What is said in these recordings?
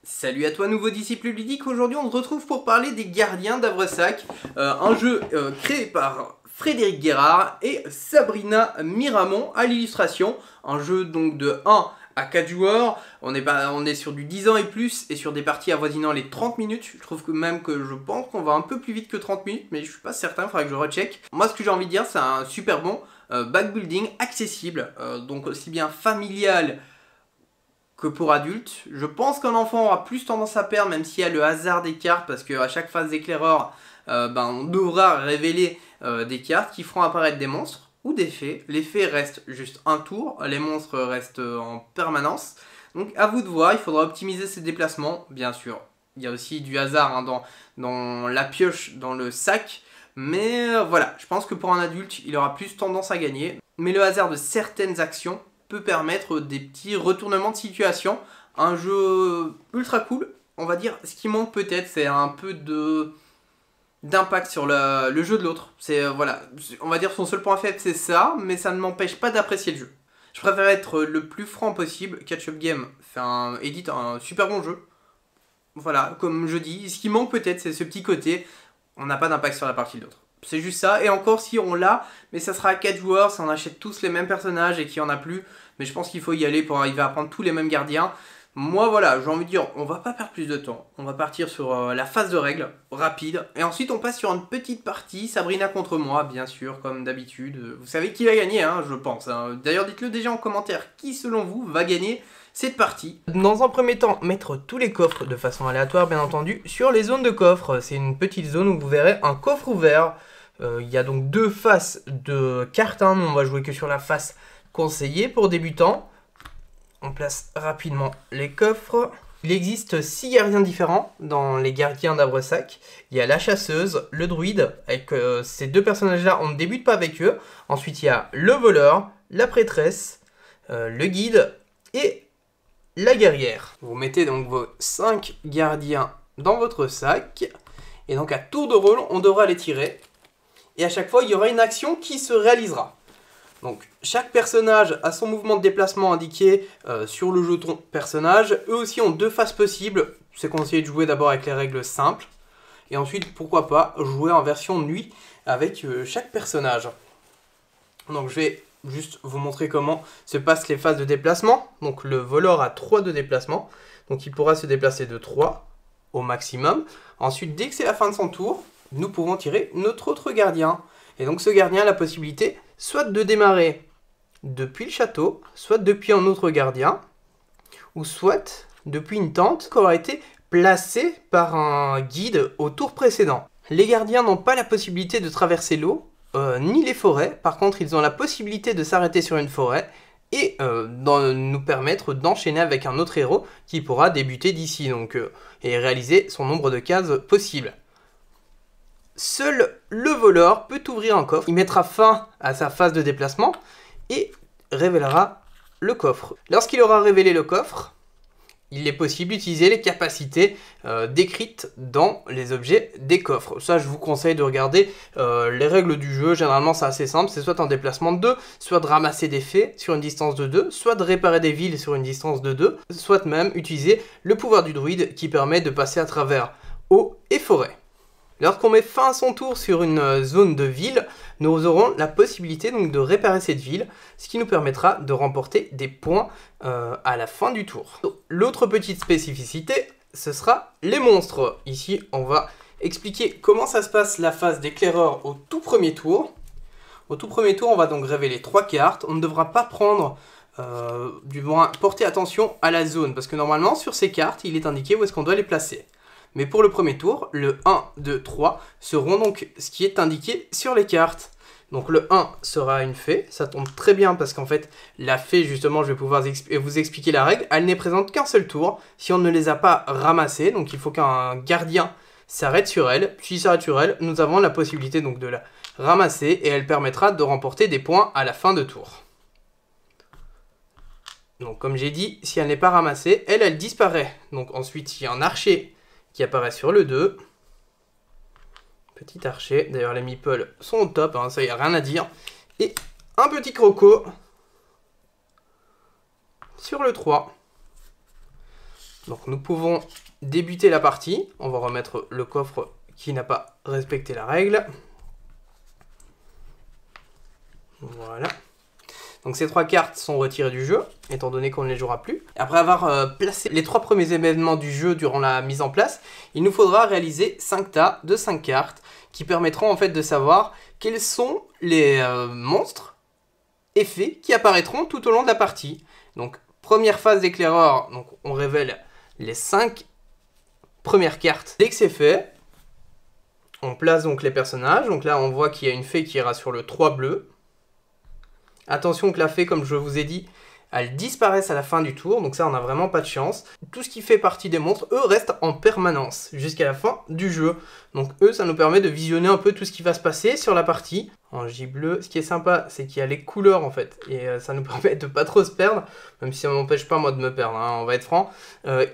Salut à toi nouveau disciple ludique, aujourd'hui on se retrouve pour parler des Gardiens d'Avresac, un jeu créé par Frédéric Guérard et Sabrina Miramont à l'illustration, un jeu donc de 1 à 4 joueurs, on est sur du 10 ans et plus et sur des parties avoisinant les 30 minutes, je trouve je pense qu'on va un peu plus vite que 30 minutes mais je suis pas certain, il faudra que je recheck. Moi ce que j'ai envie de dire c'est un super bon backbuilding accessible, donc aussi bien familial que pour adultes. Je pense qu'un enfant aura plus tendance à perdre, même s'il y a le hasard des cartes, parce qu'à chaque phase d'éclaireur, on devra révéler des cartes qui feront apparaître des monstres ou des fées. Les fées restent juste un tour, les monstres restent en permanence. Donc à vous de voir, il faudra optimiser ses déplacements, bien sûr. Il y a aussi du hasard dans la pioche, dans le sac. Mais voilà, je pense que pour un adulte, il aura plus tendance à gagner. Mais le hasard de certaines actions peut permettre des petits retournements de situation. Un jeu ultra cool, on va dire. Ce qui manque peut-être, c'est un peu d'impact sur le jeu de l'autre. C'est voilà, on va dire son seul point faible c'est ça, mais ça ne m'empêche pas d'apprécier le jeu. Je préfère être le plus franc possible. Catch-up Game édite un super bon jeu. Voilà, comme je dis, ce qui manque peut-être c'est ce petit côté, on n'a pas d'impact sur la partie de l'autre. C'est juste ça, et encore si on l'a, mais ça sera à 4 joueurs, si on achète tous les mêmes personnages et qu'il n'y en a plus, mais je pense qu'il faut y aller pour arriver à prendre tous les mêmes gardiens. Moi voilà, j'ai envie de dire, on va pas perdre plus de temps, on va partir sur la phase de règles, rapide, et ensuite on passe sur une petite partie, Sabrina contre moi, bien sûr, comme d'habitude. Vous savez qui va gagner, hein, je pense. Hein. D'ailleurs dites-le déjà en commentaire, qui selon vous va gagner cette partie. Dans un premier temps, mettre tous les coffres de façon aléatoire, bien entendu, sur les zones de coffres. C'est une petite zone où vous verrez un coffre ouvert. Il y a donc deux faces de cartes, hein. On va jouer que sur la face conseillée pour débutants. On place rapidement les coffres. Il existe 6 gardiens différents dans les Gardiens d'Avresac. Il y a la chasseuse, le druide, avec ces deux personnages-là, on ne débute pas avec eux. Ensuite, il y a le voleur, la prêtresse, le guide et la guerrière. Vous mettez donc vos 5 gardiens dans votre sac. Et donc à tour de rôle, on devra les tirer. Et à chaque fois, il y aura une action qui se réalisera. Donc chaque personnage a son mouvement de déplacement indiqué sur le jeton personnage. Eux aussi ont deux phases possibles. C'est conseillé de jouer d'abord avec les règles simples. Et ensuite, pourquoi pas, jouer en version nuit avec chaque personnage. Donc je vais juste vous montrer comment se passent les phases de déplacement. Donc le voleur a 3 de déplacement. Donc il pourra se déplacer de 3 au maximum. Ensuite, dès que c'est la fin de son tour, nous pouvons tirer notre autre gardien. Et donc ce gardien a la possibilité soit de démarrer depuis le château, soit depuis un autre gardien, ou soit depuis une tente qui aura été placée par un guide au tour précédent. Les gardiens n'ont pas la possibilité de traverser l'eau, ni les forêts. Par contre, ils ont la possibilité de s'arrêter sur une forêt et nous permettre d'enchaîner avec un autre héros qui pourra débuter d'ici et réaliser son nombre de cases possible. Seul le voleur peut ouvrir un coffre. Il mettra fin à sa phase de déplacement et révélera le coffre. Lorsqu'il aura révélé le coffre, il est possible d'utiliser les capacités décrites dans les objets des coffres. Ça, je vous conseille de regarder les règles du jeu. Généralement, c'est assez simple. C'est soit un déplacement de 2, soit de ramasser des fées sur une distance de 2, soit de réparer des villes sur une distance de 2, soit même utiliser le pouvoir du druide qui permet de passer à travers eau et forêt. Lorsqu'on met fin à son tour sur une zone de ville, nous aurons la possibilité donc de réparer cette ville, ce qui nous permettra de remporter des points à la fin du tour. L'autre petite spécificité, ce sera les monstres. Ici, on va expliquer comment ça se passe la phase d'éclaireur au tout premier tour. Au tout premier tour, on va donc révéler 3 cartes. On ne devra pas prendre, du moins porter attention à la zone, parce que normalement, sur ces cartes, il est indiqué où est-ce qu'on doit les placer. Mais pour le premier tour, le 1, 2, 3 seront donc ce qui est indiqué sur les cartes. Donc le 1 sera une fée, ça tombe très bien parce qu'en fait, la fée, justement, je vais pouvoir vous expliquer la règle, elle n'est présente qu'un seul tour si on ne les a pas ramassées. Donc il faut qu'un gardien s'arrête sur elle. S'il s'arrête sur elle, nous avons la possibilité donc de la ramasser et elle permettra de remporter des points à la fin de tour. Donc comme j'ai dit, si elle n'est pas ramassée, elle disparaît. Donc ensuite, il y a un archer qui apparaît sur le 2. Petit archer. D'ailleurs, les meeples sont au top, hein, ça y a rien à dire. Et un petit croco sur le 3. Donc nous pouvons débuter la partie. On va remettre le coffre qui n'a pas respecté la règle. Voilà. Donc ces 3 cartes sont retirées du jeu, étant donné qu'on ne les jouera plus. Après avoir placé les 3 premiers événements du jeu durant la mise en place, il nous faudra réaliser 5 tas de 5 cartes qui permettront en fait de savoir quels sont les monstres, effets qui apparaîtront tout au long de la partie. Donc première phase d'éclaireur, donc on révèle les 5 premières cartes. Dès que c'est fait, on place donc les personnages. Donc là on voit qu'il y a une fée qui ira sur le 3 bleu. Attention que la fée, comme je vous ai dit, elle disparaisse à la fin du tour, donc ça on n'a vraiment pas de chance. Tout ce qui fait partie des monstres, eux, restent en permanence jusqu'à la fin du jeu. Donc eux, ça nous permet de visionner un peu tout ce qui va se passer sur la partie. En J bleu, ce qui est sympa, c'est qu'il y a les couleurs en fait, et ça nous permet de pas trop se perdre, même si ça m'empêche pas moi de me perdre, hein, on va être franc.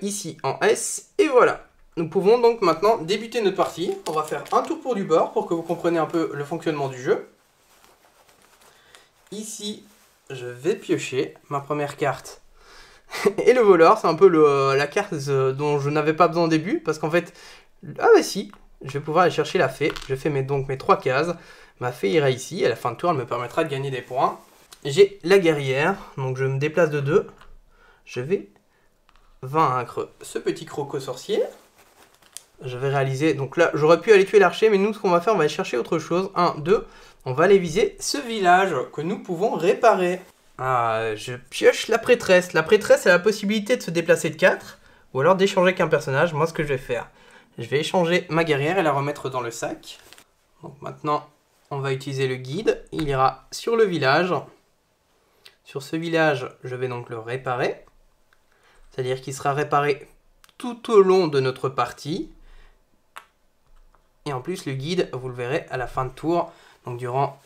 Ici en S, et voilà. Nous pouvons donc maintenant débuter notre partie. On va faire un tour pour du bord pour que vous compreniez un peu le fonctionnement du jeu. Ici, je vais piocher ma première carte. Et le voleur, c'est un peu la carte dont je n'avais pas besoin au début. Parce qu'en fait, ah bah si, je vais pouvoir aller chercher la fée. Je fais donc mes 3 cases. Ma fée ira ici. À la fin de tour, elle me permettra de gagner des points. J'ai la guerrière. Donc je me déplace de 2. Je vais vaincre ce petit croco sorcier. Je vais réaliser, donc là j'aurais pu aller tuer l'archer, mais nous ce qu'on va faire, on va aller chercher autre chose. 1, 2, on va aller viser ce village que nous pouvons réparer. Ah, je pioche la prêtresse. La prêtresse a la possibilité de se déplacer de 4, ou alors d'échanger qu'un personnage. Moi ce que je vais faire, je vais échanger ma guerrière et la remettre dans le sac. Donc maintenant on va utiliser le guide, il ira sur le village. Sur ce village, je vais donc le réparer. C'est-à-dire qu'il sera réparé tout au long de notre partie. Et en plus, le guide, vous le verrez à la fin de tour, donc durant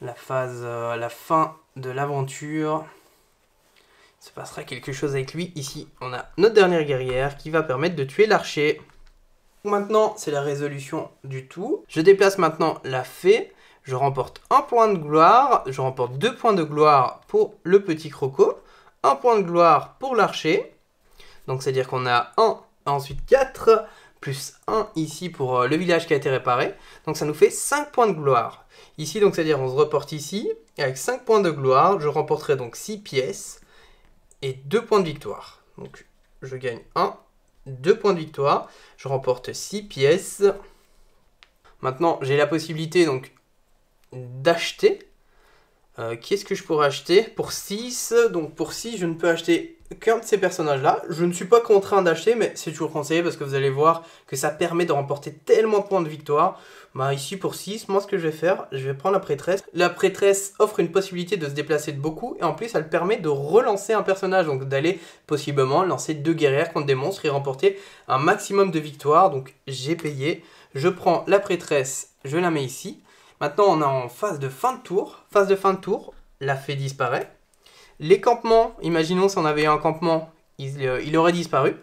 la fin de l'aventure, il se passera quelque chose avec lui. Ici, on a notre dernière guerrière qui va permettre de tuer l'archer. Maintenant, c'est la résolution du tout. Je déplace maintenant la fée. Je remporte 1 point de gloire. Je remporte 2 points de gloire pour le petit croco. 1 point de gloire pour l'archer. Donc, c'est-à-dire qu'on a 1, ensuite 4... plus 1 ici pour le village qui a été réparé. Donc ça nous fait 5 points de gloire. Ici, donc c'est-à-dire on se reporte ici. Et avec 5 points de gloire, je remporterai donc 6 pièces et 2 points de victoire. Donc je gagne 1, 2 points de victoire. Je remporte 6 pièces. Maintenant, j'ai la possibilité donc d'acheter. Qu'est-ce que je pourrais acheter pour 6? Donc pour 6, je ne peux acheter qu'un de ces personnages-là. Je ne suis pas contraint d'acheter, mais c'est toujours conseillé parce que vous allez voir que ça permet de remporter tellement de points de victoire. Bah ici pour 6, moi ce que je vais faire, je vais prendre la prêtresse. La prêtresse offre une possibilité de se déplacer de beaucoup et en plus elle permet de relancer un personnage. Donc d'aller possiblement lancer 2 guerrières contre des monstres et remporter un maximum de victoires. Donc j'ai payé, je prends la prêtresse, je la mets ici. Maintenant, on est en phase de fin de tour. Phase de fin de tour, la fée disparaît. Les campements, imaginons si on avait eu un campement, il aurait disparu.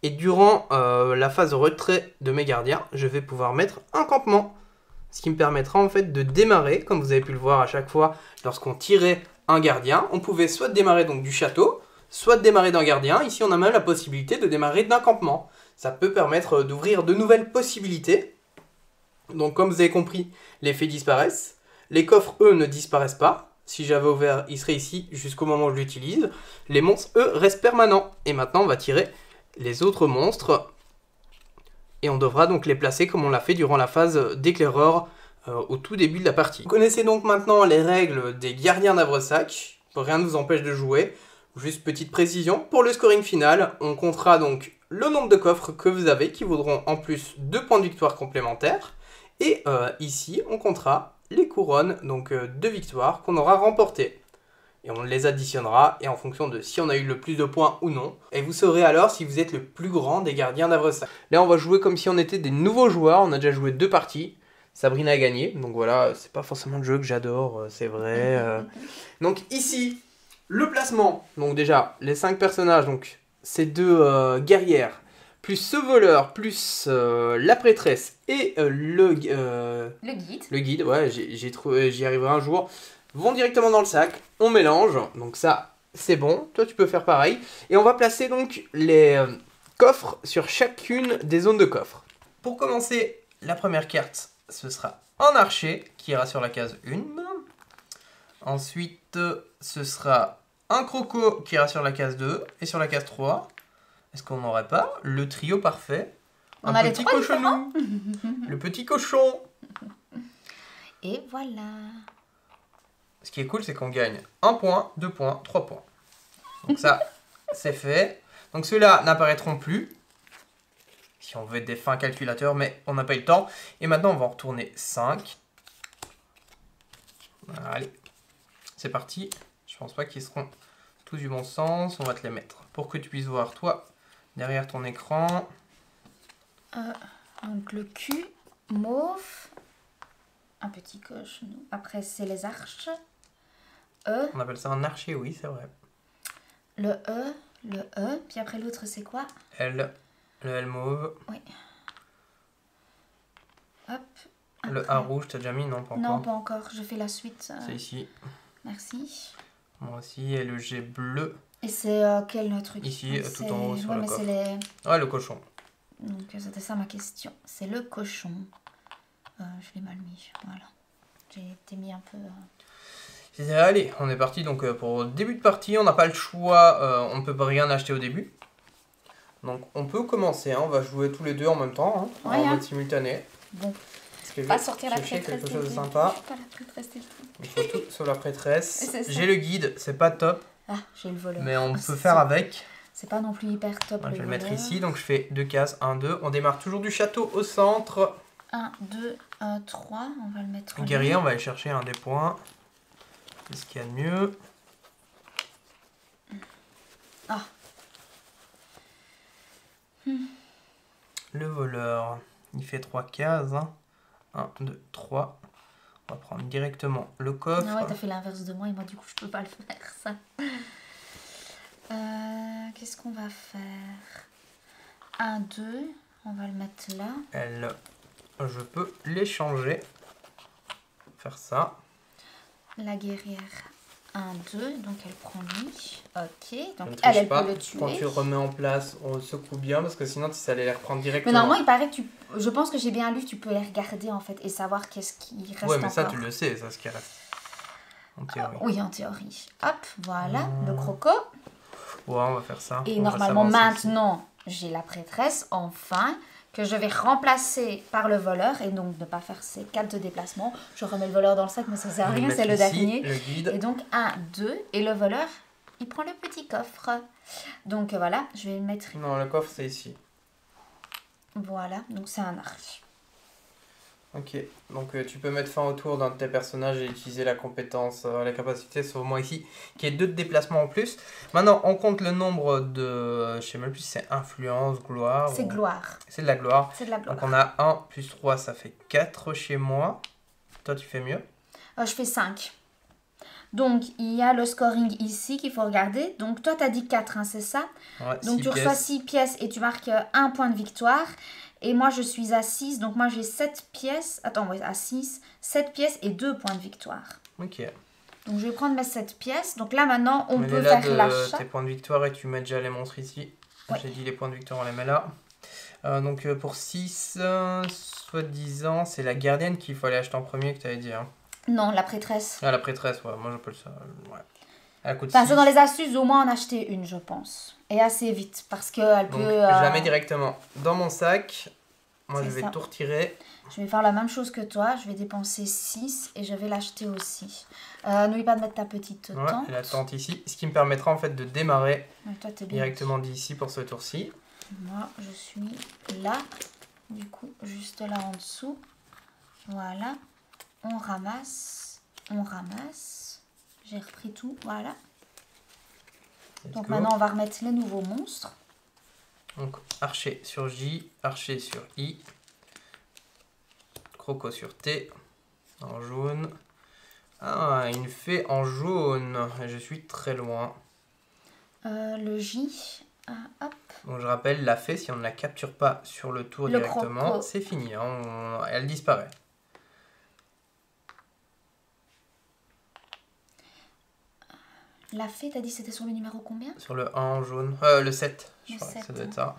Et durant la phase de retrait de mes gardiens, je vais pouvoir mettre un campement. Ce qui me permettra en fait de démarrer, comme vous avez pu le voir à chaque fois, lorsqu'on tirait un gardien, on pouvait soit démarrer donc du château, soit démarrer d'un gardien. Ici, on a même la possibilité de démarrer d'un campement. Ça peut permettre d'ouvrir de nouvelles possibilités. Donc comme vous avez compris, les fées disparaissent. Les coffres, eux, ne disparaissent pas. Si j'avais ouvert, ils seraient ici jusqu'au moment où je l'utilise. Les monstres, eux, restent permanents. Et maintenant, on va tirer les autres monstres. Et on devra donc les placer comme on l'a fait durant la phase d'éclaireur au tout début de la partie. Vous connaissez donc maintenant les règles des gardiens d'Havresac. Rien ne vous empêche de jouer. Juste petite précision, pour le scoring final, on comptera donc le nombre de coffres que vous avez qui vaudront en plus 2 points de victoire complémentaires. Et ici, on comptera les couronnes donc de victoire qu'on aura remportées. Et on les additionnera et en fonction de si on a eu le plus de points ou non. Et vous saurez alors si vous êtes le plus grand des gardiens d'Havresac. Là, on va jouer comme si on était des nouveaux joueurs. On a déjà joué 2 parties. Sabrina a gagné. Donc voilà, c'est pas forcément le jeu que j'adore, c'est vrai. Donc ici, le placement. Donc déjà, les 5 personnages. Donc ces 2 guerrières. Plus ce voleur, plus la prêtresse et le guide. Le guide, ouais, j'y arriverai un jour. Vont directement dans le sac, on mélange. Donc ça, c'est bon. Toi, tu peux faire pareil. Et on va placer donc les coffres sur chacune des zones de coffre. Pour commencer, la première carte, ce sera un archer qui ira sur la case 1. Ensuite, ce sera un croco qui ira sur la case 2 et sur la case 3. Est-ce qu'on n'aurait pas le trio parfait? On a les petit 3 cochonou. Le petit cochon. Et voilà. Ce qui est cool, c'est qu'on gagne 1 point, 2 points, 3 points. Donc ça, c'est fait. Donc ceux-là n'apparaîtront plus. Si on veut être des fins calculateurs, mais on n'a pas eu le temps. Et maintenant, on va en retourner 5. Allez, c'est parti. Je pense pas qu'ils seront tous du bon sens. On va te les mettre pour que tu puisses voir, toi, derrière ton écran. Donc le cul, mauve, un petit cochon. Après, c'est les arches. E. On appelle ça un archer, oui, c'est vrai. Le E. Puis après, l'autre, c'est quoi? L. Le L mauve. Oui. Hop. Après. Le A rouge, t'as déjà mis? Non, pas encore. Non, pas encore. Je fais la suite. C'est ici. Merci. Moi aussi. Et le G bleu. Et c'est quel truc? Ici, tout en haut sur ouais, le mais coffre. c'est Ouais, le cochon. Donc, c'était ça ma question. C'est le cochon. Je l'ai mal mis. Voilà. J'ai été mis un peu... Allez, on est parti. Donc, pour le début de partie, on n'a pas le choix. On ne peut pas rien acheter au début. Donc, on peut commencer. Hein. On va jouer tous les deux en même temps. Hein, ouais, en mode simultané. Bon. Pas sortir la prêtresse. Quelque chose de sympa. Pas la prêtresse et tout. Il faut tout sur la prêtresse. J'ai le guide, c'est pas top. Ah, j'ai le voleur. Mais on peut faire avec. C'est pas non plus hyper top. Je vais le mettre ici. Donc je fais 2 cases. 1, 2. On démarre toujours du château au centre. 1, 2, 1, 3. On va le mettre. Guerrier, on va aller chercher un des points. C'est ce qu'il y a de mieux. Ah. Le voleur, il fait 3 cases. 1, 2, 3. On va prendre directement le coffre. Ah ouais, t'as fait l'inverse de moi et moi du coup je peux pas le faire ça. Qu'est-ce qu'on va faire? 1, 2. On va le mettre là. Elle, je peux l'échanger. Faire ça. La guerrière. 1, 2, donc elle prend lui. Ok, donc elle peut le tuer. Quand tu remets en place, on secoue bien parce que sinon ça allait les reprendre directement. Mais normalement, il paraît que je pense que j'ai bien lu, tu peux les regarder en fait et savoir qu'est-ce qui reste encore. Ouais, mais ça tu le sais, ça ce qui reste. En théorie. Oui, en théorie. Hop, voilà, le croco. Ouais, on va faire ça. Et normalement, maintenant, j'ai la prêtresse, enfin, que je vais remplacer par le voleur et donc ne pas faire ces 4 de déplacement. Je remets le voleur dans le sac, mais ça sert à rien, c'est le dernier. Le guide. Et donc 1, 2, et le voleur, il prend le petit coffre. Donc voilà, je vais le mettre. Non, le coffre c'est ici. Voilà, donc c'est un arche. Ok, donc tu peux mettre fin au tour d'un de tes personnages et utiliser la compétence, la capacité, sauf moi ici, qui est 2 de déplacement en plus. Maintenant, on compte le nombre de, je sais même plus si c'est influence, gloire. C'est gloire. C'est de la gloire. C'est de la gloire. Donc on a 1 plus 3, ça fait 4 chez moi. Toi, tu fais mieux? Je fais 5. Donc, il y a le scoring ici qu'il faut regarder. Donc, toi, tu as dit 4, hein, c'est ça? Ouais, donc, tu reçois 6 pièces et tu marques 1 point de victoire. Et moi, je suis à 6. Donc, moi, j'ai 7 pièces. Attends, ouais, à 6. 7 pièces et 2 points de victoire. Ok. Donc, je vais prendre mes 7 pièces. Donc, là, maintenant, on peut là faire l'achat. Tes points de victoire et tu mets déjà les monstres ici. Ouais. J'ai dit les points de victoire, on les met là. Donc, pour 6, soi-disant, c'est la gardienne qu'il faut aller acheter en premier que tu avais dit. Hein. Non, la prêtresse. Ah, la prêtresse, ouais. Moi, j'appelle ça. Ouais. Elle coûte 6. C'est dans les astuces, au moins en acheter une, je pense. Et assez vite, parce qu'elle peut... Je la mets directement dans mon sac. Moi, je vais tout retirer. Je vais faire la même chose que toi. Je vais dépenser 6 et je vais l'acheter aussi. N'oublie pas de mettre ta petite tente. La tente ici. Ce qui me permettra en fait de démarrer toi, directement d'ici pour ce tour-ci. Moi, je suis là. Du coup, juste là en dessous. Voilà. On ramasse. On ramasse. J'ai repris tout. Voilà. Donc maintenant, on va remettre les nouveaux monstres. Donc, archer sur J, archer sur I, croco sur T, en jaune. Ah, une fée en jaune. Je suis très loin. Le J, hop. Donc, je rappelle, la fée, si on ne la capture pas sur le tour directement, c'est fini. Hein, elle disparaît. La fée, t'as dit c'était sur le numéro combien? Sur le 1 en jaune. Le 7. Je Le crois que 7, ça doit être ça.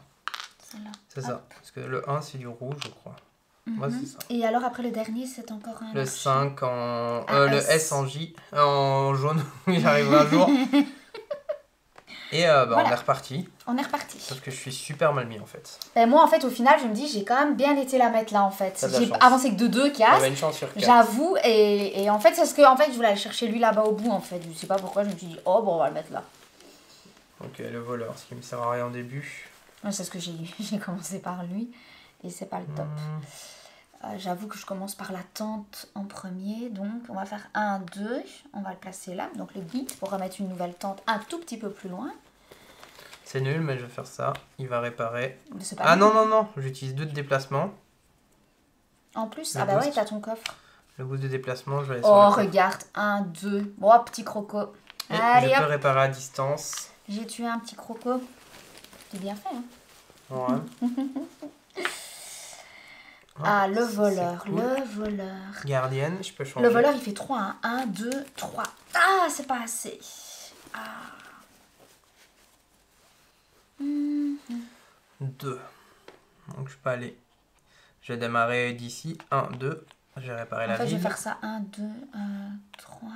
Celle-là. C'est ça. Parce que le 1, c'est du rouge, je crois. Ouais, c'est ça. Et alors après le dernier, c'est encore un Le archer. 5 en... Un le S. S en J. En jaune. Il arrivera un jour. Et Voilà. on est reparti. On est reparti. Sauf que je suis super mal mis en fait. Ben, moi, en fait, au final, je me dis, j'ai quand même bien été la mettre là, en fait. T'as de la J'ai chance. avancé que de 2 cases. J'avais une chance sur 4. J'avoue, et en fait, c'est ce que en fait, je voulais aller chercher lui là-bas au bout, en fait. Je sais pas pourquoi, je me suis dit, oh, bon, on va le mettre là. Ok, le voleur, ce qui me sert à rien au début. Ouais, c'est ce que j'ai commencé par lui, et c'est pas le top. J'avoue que je commence par la tente en premier, donc on va faire 1, 2, on va le placer là, donc le guide pour remettre une nouvelle tente un tout petit peu plus loin. C'est nul, mais je vais faire ça. Il va réparer. C'est pas Ah nul. non, j'utilise 2 de déplacement. En plus, Le ah bah ouais, boost. t'as ton coffre. Le boost de déplacement, je vais aller sur Oh, le coffre. regarde, 1, 2, oh, petit croco. Et Allez je peux hop, réparer à distance. j'ai tué un petit croco. C'est bien fait, hein. Ouais. Ah, le ça, voleur, c'est cool. le voleur. Gardienne, je peux changer. Le voleur, il fait 3, hein. 1, 2, 3. Ah, c'est pas assez. Ah. 2. Donc je peux aller. Je vais démarrer d'ici. 1, 2. Je vais réparer En la fait, je ville. vais faire ça. 1, 2, 3.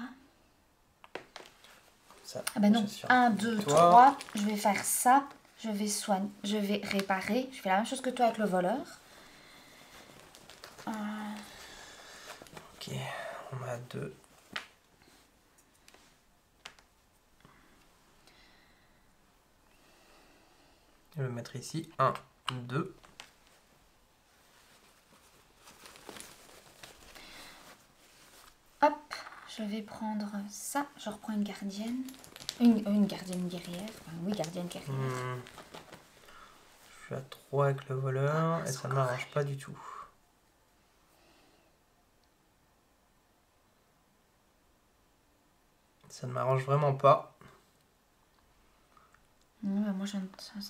Ça, Ah ben non. je suis 1, 2, toi. 3. Je vais faire ça. Je vais soigner. Je vais réparer. Je fais la même chose que toi avec le voleur. Ok, on a 2. Je vais le mettre ici. 1, 2. Hop. Je vais prendre ça. Je reprends une gardienne. Une gardienne guerrière. Enfin, oui, gardienne guerrière. Je suis à 3 avec le voleur et c'est ça ne m'arrange pas du tout. Ça ne m'arrange vraiment pas. Non, bah moi, ça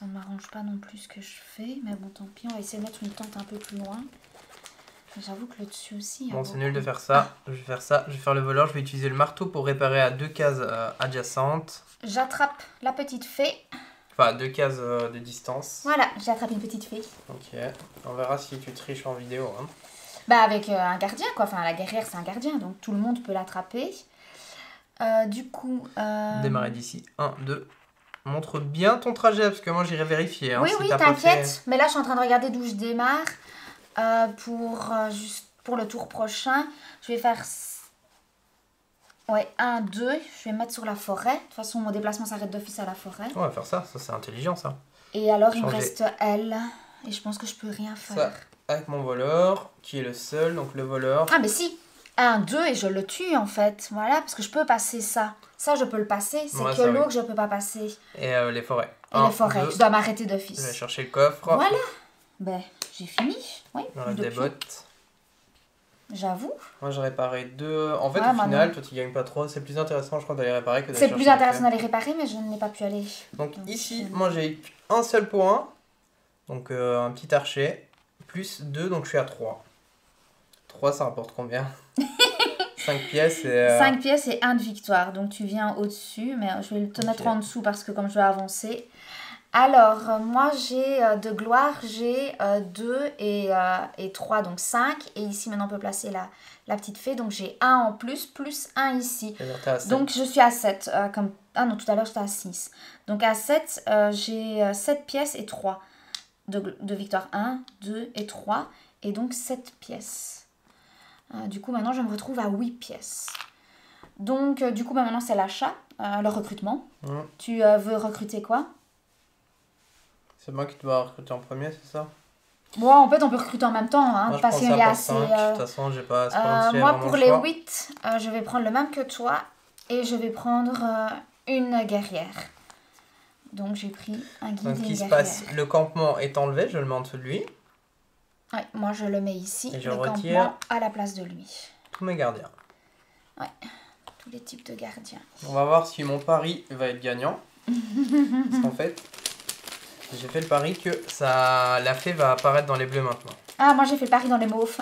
ne m'arrange pas non plus ce que je fais. Mais bon, tant pis. On va essayer de mettre une tente un peu plus loin. J'avoue que le dessus aussi... Bon, c'est nul de faire ça. Je vais faire ça. Je vais faire le voleur. Je vais utiliser le marteau pour réparer à 2 cases adjacentes. J'attrape la petite fée. Enfin, 2 cases de distance. Voilà, j'ai attrapé une petite fée. Ok. On verra si tu triches en vidéo. Hein. Bah avec un gardien quoi, enfin la guerrière c'est un gardien donc tout le monde peut l'attraper. Du coup... Démarrer d'ici. 1, 2. Montre bien ton trajet parce que moi j'irai vérifier. Hein, oui, si oui, t'as pas t'inquiète. fait- Mais là je suis en train de regarder d'où je démarre. Juste pour le tour prochain, je vais faire... Ouais, 1, 2, je vais mettre sur la forêt. De toute façon mon déplacement s'arrête d'office à la forêt. On va faire ça. Ça c'est intelligent ça. Et alors il me Changer. reste elle. Et je pense que je peux rien Ça faire. avec mon voleur qui est le seul. Donc le voleur. Ah mais si, 1, 2 et je le tue en fait. Voilà, parce que je peux passer ça. Ça je peux le passer, c'est Ouais, que ça, l'eau oui. que je peux pas passer. Et les forêts. Et 1, les forêts, 2. je dois m'arrêter Je vais d'office. chercher le coffre. Voilà, ben j'ai fini. Oui, Il me reste des depuis. bottes. J'avoue. Moi j'ai réparé 2. En fait Ouais, au moi, final non. toi tu gagnes pas trop. C'est plus intéressant je crois d'aller réparer que d'aller C'est chercher plus les intéressant faits. d'aller réparer, mais je n'ai pas pu aller. Donc Donc, ici moi j'ai eu un seul point. Donc un petit archer. Plus 2 donc je suis à 3. 3 ça rapporte combien 5 pièces et... 5 pièces et 1 de victoire. Donc tu viens au-dessus, mais je vais te mettre en dessous parce que comme je vais avancer. Alors, moi j'ai de gloire, j'ai 2 et 3, donc 5. Et ici maintenant on peut placer la petite fée. Donc j'ai 1 en plus 1 ici. C'est-à-dire, t'es à 7. Donc je suis à 7. Ah non, tout à l'heure j'étais à 6. Donc à 7, j'ai 7 pièces et 3 de victoire. 1, 2 et 3. Et donc 7 pièces. Du coup maintenant je me retrouve à 8 pièces. Donc du coup maintenant c'est l'achat, le recrutement. Tu veux recruter quoi? C'est moi qui dois recruter en premier, c'est ça? Bon, en fait on peut recruter en même temps, hein, Moi je parce prends qu'il ça y a pour assez... 5. De toute façon j'ai pas... c'est pas comme si j'avais moi vraiment pour le les choix. 8, je vais prendre le même que toi. Et je vais prendre une guerrière. Donc j'ai pris un guide Donc et il une se guerrière. passe, le campement est enlevé, je le mets en dessous de lui. Ouais, moi je le mets ici, Et je le retire. campement à la place de lui. Tous mes gardiens. Tous les types de gardiens. On va voir si mon pari va être gagnant. Parce qu'en fait, j'ai fait le pari que la fée va apparaître dans les bleus maintenant. Ah, moi j'ai fait le pari dans les mauves.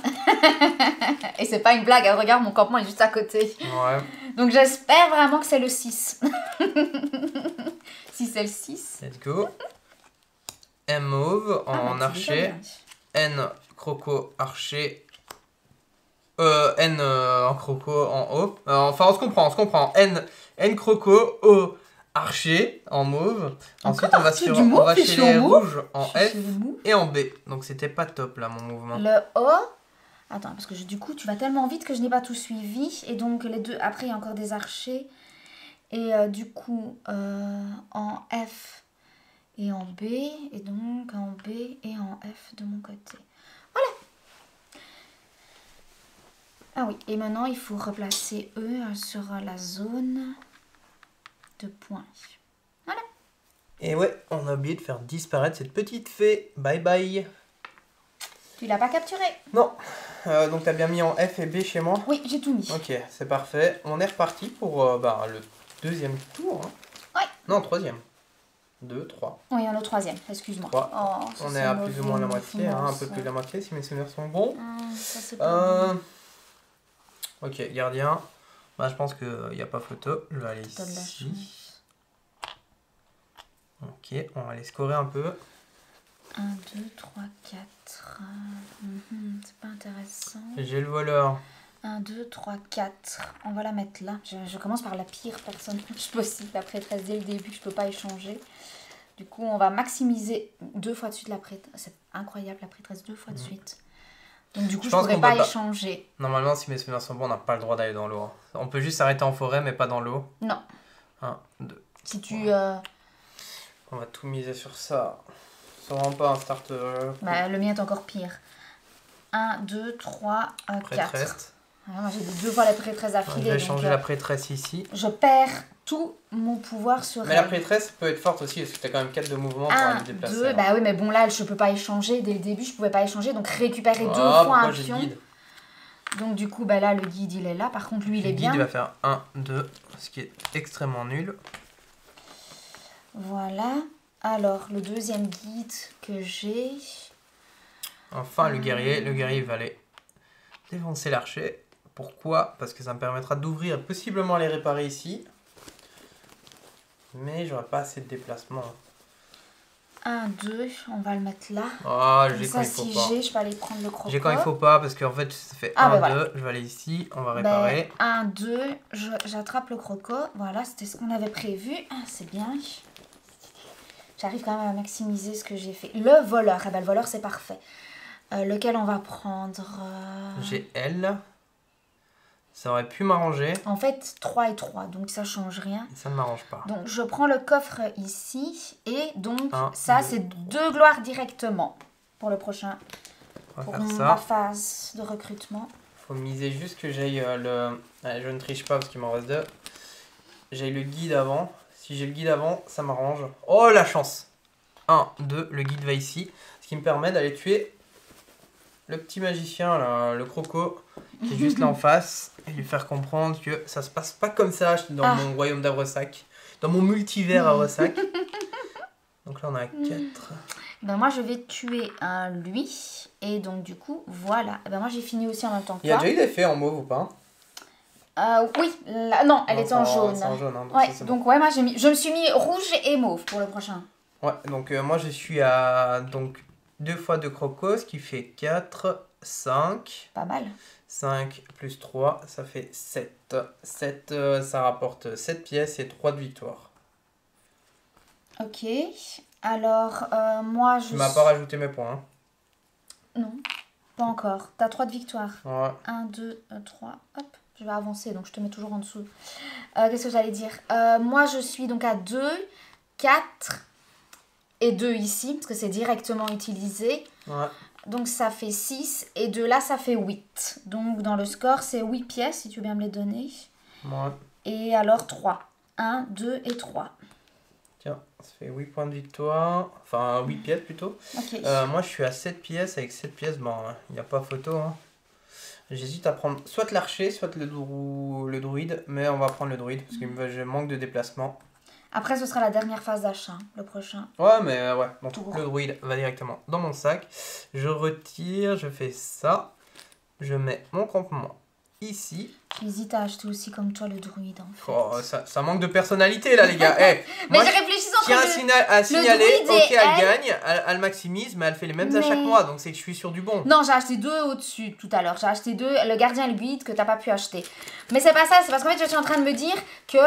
Et c'est pas une blague, hein, regarde mon campement est juste à côté. Ouais. Donc j'espère vraiment que c'est le 6. Si c'est le 6. Let's go. M mauve en archer. N croco archer. N en croco en haut. Enfin, on se comprend. N croco, O archer en mauve. Ensuite, on va chez les rouges en F et en B. Donc, c'était pas top là, mon mouvement. Le O. Attends, parce que du coup, tu vas tellement vite que je n'ai pas tout suivi. Et donc, les deux. Après, il y a encore des archers. Et du coup, en F et en B. Et donc, en B et en F de mon côté. Voilà. Ah oui, et maintenant, il faut replacer E sur la zone de points. Voilà. Et ouais, on a oublié de faire disparaître cette petite fée. Bye bye. Tu l'as pas capturé? Non. Donc, t'as bien mis en F et B chez moi? Oui, j'ai tout mis. Ok, c'est parfait. On est reparti pour le deuxième tour. Hein. Ouais. Non, troisième. 2, 3. Oui, le troisième, excuse-moi. Oh, on est à plus ou moins la moitié, hein, un peu plus de la moitié si mes souvenirs sont bons. Ça, c'est pas ok, gardien. Bah, je pense qu'il n'y a pas photo. Je vais aller ici. Ok, on va aller scorer un peu. 1, 2, 3, 4. C'est pas intéressant. J'ai le voleur. 1, 2, 3, 4. On va la mettre là. Je commence par la pire personne possible. La prêtresse dès le début, je peux pas échanger. Du coup, on va maximiser 2 fois de suite la prêtresse. C'est incroyable, la prêtresse 2 fois de suite. Donc du coup, je pourrais pas échanger. Normalement, si mes souvenirs sont bons, on n'a pas le droit d'aller dans l'eau. On peut juste s'arrêter en forêt, mais pas dans l'eau. Non. 1, 2. Si tu... On va tout miser sur ça. C'est vraiment pas un start... Bah, le mien est encore pire. 1, 2, 3, 4. Moi, j'ai 2 fois la prêtresse affilée. Je vais changer la prêtresse ici. Je perds tout mon pouvoir sur mais elle. La prêtresse peut être forte aussi, parce que tu as quand même 4 de mouvement pour aller déplacer. 2, bah oui, mais bon, là, je peux pas échanger. Dès le début, je pouvais pas échanger. Donc, récupérer 2 fois un pion. Donc, du coup, bah là, le guide, il est là. Par contre, lui, il est bien. Le guide, il va faire 1, 2, ce qui est extrêmement nul. Voilà. Alors, le deuxième guide que j'ai... Enfin, le guerrier. Le guerrier, il va aller défoncer l'archer. Pourquoi? Parce que ça me permettra d'ouvrir et possiblement les réparer ici. Mais j'aurai pas assez de déplacement. 1, 2, on va le mettre là. Oh, j'ai quand il faut pas. Si je peux aller prendre le croco. J'ai quand il faut pas parce qu'en fait ça fait 1, 2, voilà. Je vais aller ici, on va réparer. 1, 2, j'attrape le croco. Voilà, c'était ce qu'on avait prévu. C'est bien. J'arrive quand même à maximiser ce que j'ai fait. Le voleur, le voleur c'est parfait. Lequel on va prendre J'ai L. Ça aurait pu m'arranger. En fait, 3 et 3, donc ça change rien. Ça ne m'arrange pas. Donc, je prends le coffre ici. Et donc, ça, c'est 2 gloires directement pour le prochain. Pour ma phase de recrutement. Faut miser juste que j'aille le... Allez, je ne triche pas parce qu'il m'en reste 2. J'aille le guide avant. Si j'ai le guide avant, ça m'arrange. Oh, la chance! 1, 2, le guide va ici. Ce qui me permet d'aller tuer le petit magicien, là, le croco, qui est juste là en face. Et lui faire comprendre que ça se passe pas comme ça dans mon royaume d'Avresac. Dans mon multivers Avresac. Donc là, on a 4. Ben moi, je vais tuer lui. Et donc, du coup, voilà. Ben moi, j'ai fini aussi en même temps que toi. Il y a déjà eu des fées en mauve ou pas? Oui, non, elle était en jaune. C'est en jaune, hein, donc ouais, donc ouais, moi je me suis mis rouge et mauve pour le prochain. Ouais, donc moi je suis à 2 fois 2 crocos, ce qui fait 4, 5. Pas mal. 5 plus 3, ça fait 7. 7, ça rapporte 7 pièces et 3 de victoire. Ok, alors moi je... Tu m'as pas rajouté mes points. Hein. Non, pas encore. T'as 3 de victoire. Ouais. 1, 2, 3, hop. Je vais avancer, donc je te mets toujours en dessous. Qu'est-ce que j'allais dire moi, je suis donc à 2, 4 et 2 ici, parce que c'est directement utilisé. Ouais. Donc, ça fait 6. Et de là, ça fait 8. Donc, dans le score, c'est 8 pièces, si tu veux bien me les donner. Ouais. Et alors, 3. 1, 2 et 3. Tiens, ça fait 8 points de victoire. Enfin, 8 pièces plutôt. Ok. Moi, je suis à 7 pièces. Avec 7 pièces, bon, il n'y a pas photo, hein. J'hésite à prendre soit l'archer, soit le druide, mais on va prendre le druide parce que je manque de déplacement. Après, ce sera la dernière phase d'achat, le prochain. Ouais, mais ouais, donc le druide va directement dans mon sac. Je retire, je fais ça, je mets mon campement ici. J'hésite à acheter aussi comme toi le druide en fait. Oh, ça manque de personnalité là les gars. Eh, Mais moi, j'ai réfléchi tiens entre à signaler, druide ok et elle elle. gagne, elle maximise, mais elle fait les mêmes à chaque mois, donc c'est que je suis sur du bon. Non, j'ai acheté 2 au-dessus tout à l'heure. J'ai acheté 2, le gardien et le guide que t'as pas pu acheter. Mais c'est pas ça, c'est parce qu'en fait je suis en train de me dire que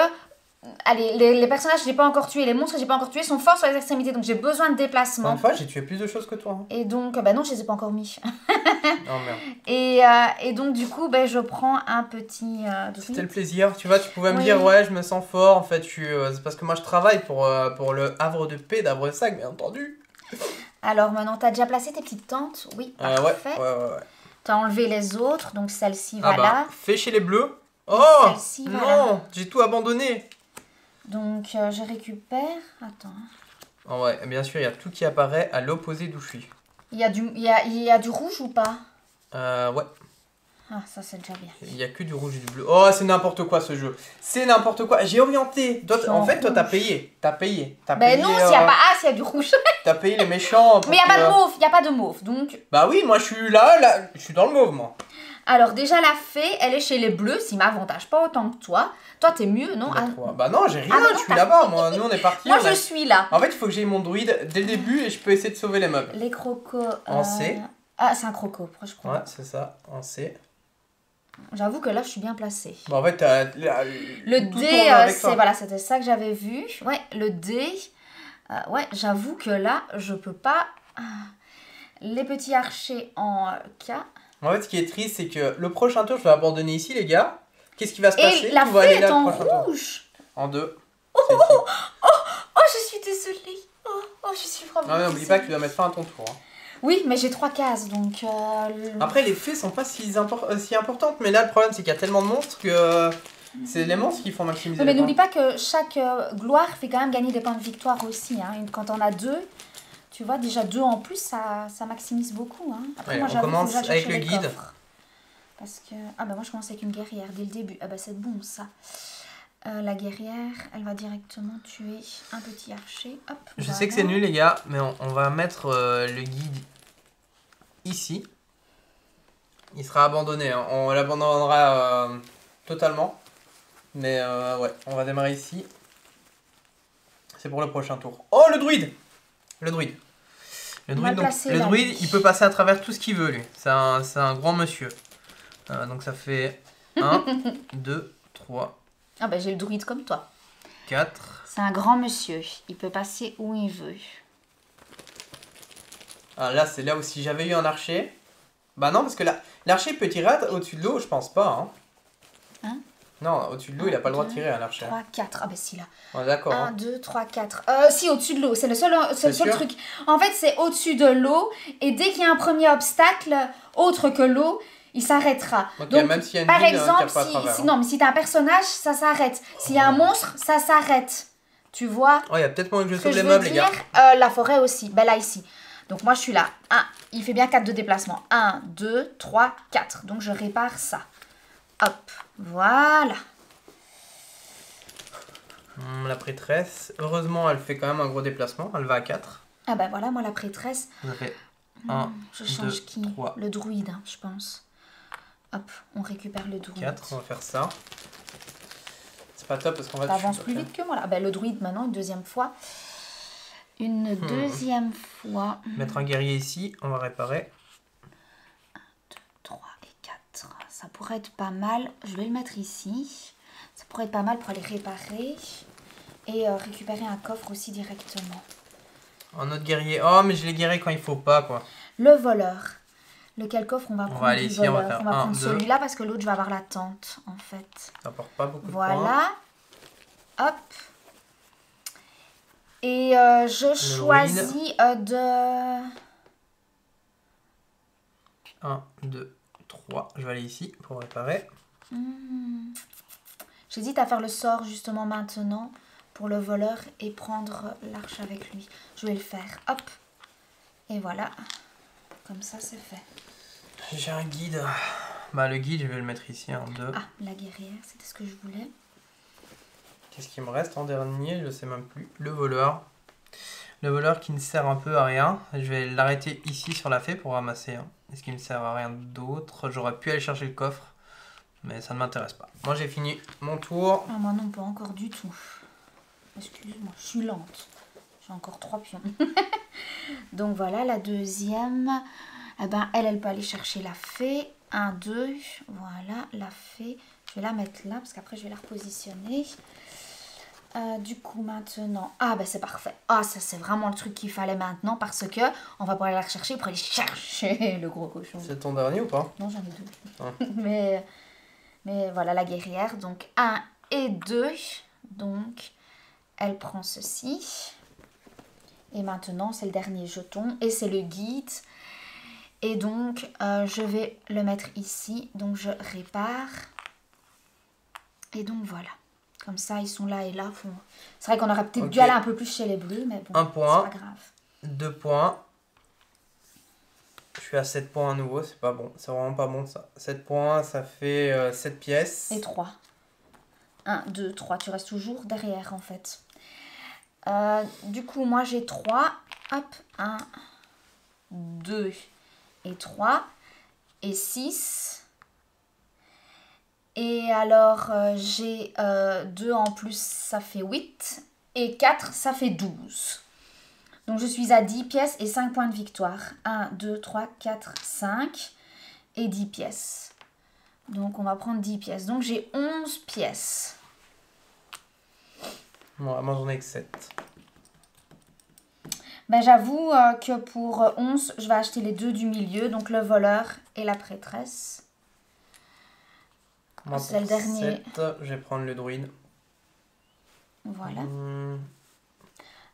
allez, les personnages que j'ai pas encore tués, les monstres que j'ai pas encore tués sont forts sur les extrémités, donc j'ai besoin de déplacement. Une fois, j'ai tué plus de choses que toi. Hein. Et donc, bah non, je les ai pas encore mis. Oh merde. Et donc, du coup, ben, je prends un petit druide. C'était le plaisir. Tu vois, tu pouvais me Oui. dire, ouais, je me sens fort. En fait, c'est parce que moi, je travaille pour le havre de paix d'Avresac, bien entendu. Alors, maintenant, t'as déjà placé tes petites tentes? Oui, Ouais. parfait. T'as enlevé les autres, donc celle-ci va là. Fais chez les bleus. Oh celle-ci, non, voilà. j'ai tout abandonné. Donc, je récupère. Attends. Oh ouais, bien sûr, il y a tout qui apparaît à l'opposé d'où je suis. Il y a du rouge ou pas? Ouais. Ah, ça, c'est déjà bien. Il y a que du rouge et du bleu. Oh, c'est n'importe quoi ce jeu. C'est n'importe quoi. J'ai orienté. En fait, toi, t'as payé. T'as payé. Ben non, s'il y a pas... Ah, s'il y a du rouge. T'as payé les méchants. Mais il n'y a pas de mauve. Il n'y a pas de mauve, donc... Bah oui, moi, je suis là. Je suis dans le mauve, moi. Alors, déjà, la fée, elle est chez les bleus, s'il m'avantage pas autant que toi. Toi, t'es mieux, non? Bah non, j'ai rien. Ah, bah non, je suis là-bas, moi. Nous, on est partis. Moi, je suis là. En fait, il faut que j'aie mon druide dès le début et je peux essayer de sauver les meubles. Les crocos... En C. Ah, c'est un croco, je crois. Ouais, c'est ça. En C. J'avoue que là, je suis bien placée. Bon, en fait, le D, c'est voilà, c'était ça que j'avais vu. Ouais, le D. Ouais, j'avoue que là, je peux pas. Les petits archers en K. En fait, ce qui est triste, c'est que le prochain tour, je vais abandonner ici, les gars. Qu'est-ce qui va se passer? Et la Tout va fée aller est là, en le prochain tour. rouge. En 2. Oh, je suis désolée. Oh, je suis vraiment Non, mais n'oublie pas que tu dois mettre fin à ton tour. Hein. Oui, mais j'ai 3 cases, donc... Après, les fées sont pas si importantes, mais là, le problème, c'est qu'il y a tellement de monstres que c'est les monstres qui font maximiser Oui, mais les n'oublie points. pas que chaque gloire fait quand même gagner des points de victoire aussi. Hein. Quand on a 2, tu vois, déjà 2 en plus, ça maximise beaucoup. Hein. Après, Allez, moi, on j'avoue, commence faut déjà avec chercher le les guide. coffres. Parce que... Ah bah moi, je commence avec une guerrière dès le début. Ah bah c'est bon, ça. La guerrière, elle va directement tuer un petit archer. Hop, Je voilà. sais que c'est nul, les gars, mais on va mettre le guide ici. Il sera abandonné, hein. On l'abandonnera totalement. Mais ouais, on va démarrer ici. C'est pour le prochain tour. Oh, le druide! Le druide. Le druide, donc, placé, le là, druide lui. il peut passer à travers tout ce qu'il veut, lui. C'est un grand monsieur. Donc ça fait 1, 2, 3, Ah bah j'ai le druide comme toi. 4. C'est un grand monsieur. Il peut passer où il veut. Ah, là, c'est là où si j'avais eu un archer. Bah non, parce que là, l'archer peut tirer au-dessus de l'eau, je pense pas. Hein, non, au-dessus de l'eau, il a pas le droit de tirer un archer. 3, 4. Ah bah si là. Ouais, d'accord. 1, Hein. 2, 3, 4. Si, au-dessus de l'eau. C'est le seul sûr truc. En fait, c'est au-dessus de l'eau. Et dès qu'il y a un premier obstacle autre que l'eau, il s'arrêtera. Ok, Donc, même s'il y a une par ville, exemple, tire pas à travers, hein. non, mais si t'as un personnage, ça s'arrête. S'il y a un monstre, ça s'arrête. Tu vois? Oh, il y a peut-être moyen que je Ce que sauve je les veux meubles, les gars. dire, la forêt aussi. Ben là, ici. Donc, moi, je suis là. Il fait bien 4 de déplacement. 1, 2, 3, 4. Donc, je répare ça. Hop. Voilà. La prêtresse, heureusement, elle fait quand même un gros déplacement. Elle va à 4. Ah ben voilà, moi, la prêtresse. Ça fait 1, Je change 2, qui? 3, Le druide, hein, je pense. Hop, on récupère le druide. 4. On va faire ça. C'est pas top parce qu'on va... T'avances plus vite que moi là. Ben, le druide maintenant, une deuxième fois. Une deuxième fois. Mettre un guerrier ici, on va réparer. 3 et 4. Ça pourrait être pas mal. Je vais le mettre ici. Ça pourrait être pas mal pour aller réparer. Et récupérer un coffre aussi directement. Un autre guerrier. Oh, mais je l'ai guéri quand il faut pas, quoi. Le voleur. Lequel coffre on va prendre? aller du ici, on va voleur. faire On va un, prendre deux. celui-là parce que l'autre, je vais avoir la tente, en fait. Ça apporte pas beaucoup de points. Voilà. Hop. Et je choisis de... 1, 2, 3. Je vais aller ici pour réparer. J'hésite à faire le sort justement maintenant pour le voleur et prendre l'arche avec lui. Je vais le faire. Hop. Et voilà. Comme ça, c'est fait. J'ai un guide. Bah, le guide, je vais le mettre ici. 1, 2. Ah, la guerrière, c'était ce que je voulais. Qu'est-ce qui me reste en dernier? Je sais même plus. Le voleur. Le voleur qui ne sert un peu à rien. Je vais l'arrêter ici sur la fée pour ramasser. Hein. Est-ce qu'il ne sert à rien d'autre? J'aurais pu aller chercher le coffre. Mais ça ne m'intéresse pas. Moi, j'ai fini mon tour. Ah, moi non, pas encore du tout. Excuse-moi, je suis lente. J'ai encore 3 pions. Donc voilà, la deuxième. Eh ben, elle peut aller chercher la fée. 1, 2. Voilà, la fée. Je vais la mettre là parce qu'après, je vais la repositionner. Du coup, maintenant... Ah, ben c'est parfait. Ah, ça, c'est vraiment le truc qu'il fallait maintenant parce que on va pouvoir aller la rechercher pour aller chercher le gros cochon. C'est ton dernier ou pas? Non, j'en ai 2. Ah. Mais voilà, la guerrière. Donc, 1 et 2. Donc, elle prend ceci. Et maintenant, c'est le dernier jeton. Et c'est le guide. Et donc, je vais le mettre ici. Donc, je répare. Et donc, voilà. Comme ça, ils sont là et là. C'est vrai qu'on aurait peut-être dû aller un peu plus chez les bleus, mais bon, 1 point, c'est pas grave. 2 points. Je suis à 7 points à nouveau, c'est pas bon. C'est vraiment pas bon ça. 7 points, ça fait 7 pièces. Et 3. 1, 2, 3. Tu restes toujours derrière, en fait. Du coup, moi, j'ai 3. Hop, 1, 2 et 3. Et 6. Et alors, j'ai 2 en plus, ça fait 8. Et 4, ça fait 12. Donc, je suis à 10 pièces et 5 points de victoire. 1, 2, 3, 4, 5 et 10 pièces. Donc, on va prendre 10 pièces. Donc, j'ai 11 pièces. Moi, j'en ai que 7. Ben, j'avoue que pour 11, je vais acheter les 2 du milieu. Donc, le voleur et la prêtresse. Moi, c'est le dernier. 7, je vais prendre le druide. Voilà.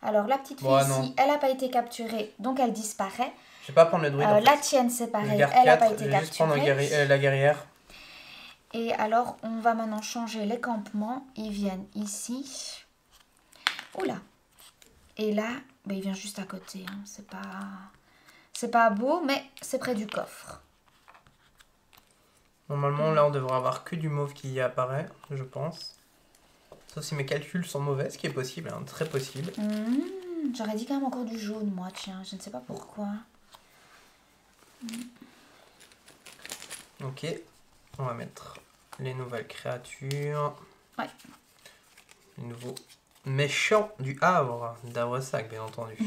Alors, la petite fille ici, elle n'a pas été capturée, donc elle disparaît. Je vais pas prendre le druide. La tienne, c'est pareil, elle n'a pas été je vais juste prendre capturée. la guerrière. Et alors, on va maintenant changer les campements. Ils viennent ici. Oula. Et là, ben, il vient juste à côté. Hein. C'est pas beau, mais c'est près du coffre. Normalement, là, on devrait avoir que du mauve qui apparaît, je pense. Sauf si mes calculs sont mauvais, ce qui est possible, hein, très possible. J'aurais dit quand même encore du jaune, moi, tiens. Je ne sais pas pourquoi. Ok. On va mettre les nouvelles créatures. Ouais. Les nouveaux méchants du Havre. d'Avresac, bien entendu.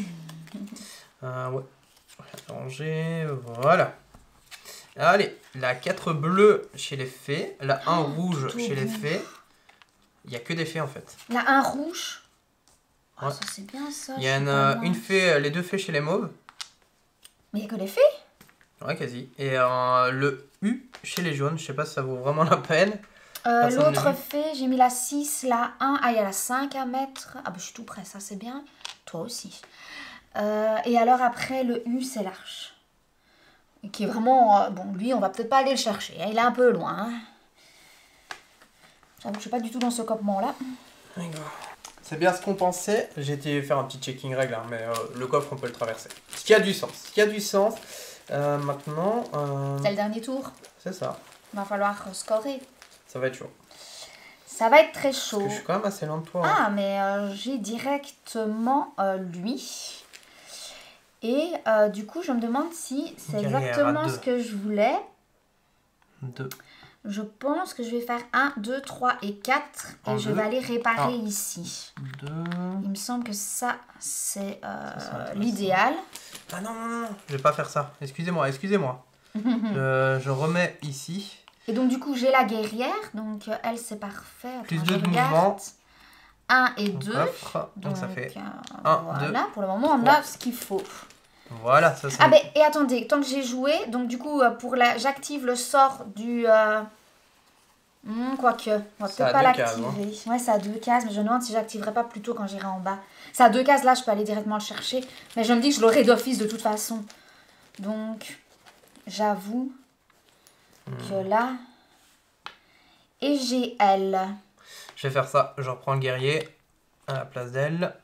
Ouais. Ranger, voilà. Allez, la 4 bleue chez les fées, la 1 rouge chez les fées. Il n'y a que des fées en fait. La 1 rouge. Oh, ouais. Ça c'est bien ça. Il y a une fée, les 2 fées chez les mauves. Mais il n'y a que les fées? Ouais, quasi. Et le U chez les jaunes, je sais pas si ça vaut vraiment la peine. L'autre fée, j'ai mis la 6, la 1. Ah, il y a la 5 à mettre. Ah, bah je suis tout près, ça c'est bien. Toi aussi. Et alors après, le U, c'est l'arche. Qui est vraiment... bon, lui, on va peut-être pas aller le chercher. Hein, il est un peu loin. Hein. J'avoue que je suis pas du tout dans ce campement-là. C'est bien ce qu'on pensait. J'ai été faire un petit checking règle, hein, mais le coffre, on peut le traverser. Ce qui a du sens. Ce qui a du sens. Maintenant... C'est le dernier tour. C'est ça. Il va falloir scorer. Ça va être chaud. Ça va être très chaud. Parce que je suis quand même assez loin de toi. Ah, mais j'ai directement lui. Et du coup, je me demande si c'est exactement ce que je voulais. 2. Je pense que je vais faire 1, 2, 3 et 4. Et je vais aller réparer ici. 2. Il me semble que ça, c'est l'idéal. Ah non, non, non. Je vais pas faire ça. Excusez-moi, excusez-moi. Je remets ici. Et donc, du coup, j'ai la guerrière. Donc, elle, c'est parfait. Attends, plus 2 de mouvement. 1 et 2. Donc, ça fait 1, voilà. 2, pour le moment, 3. On a ce qu'il faut. Voilà, ça Ah, ben, et attendez, tant que j'ai joué, donc du coup, j'active le sort du... quoique, on va peut-être pas l'activer. Hein. Ouais, ça a 2 cases, mais je me demande si j'activerai pas plus tôt quand j'irai en bas. Ça a 2 cases, là, je peux aller directement le chercher. Mais je me dis que je l'aurai d'office de toute façon. Donc, j'avoue que là... Et j'ai elle. Je vais faire ça, je reprends le guerrier à la place d'elle.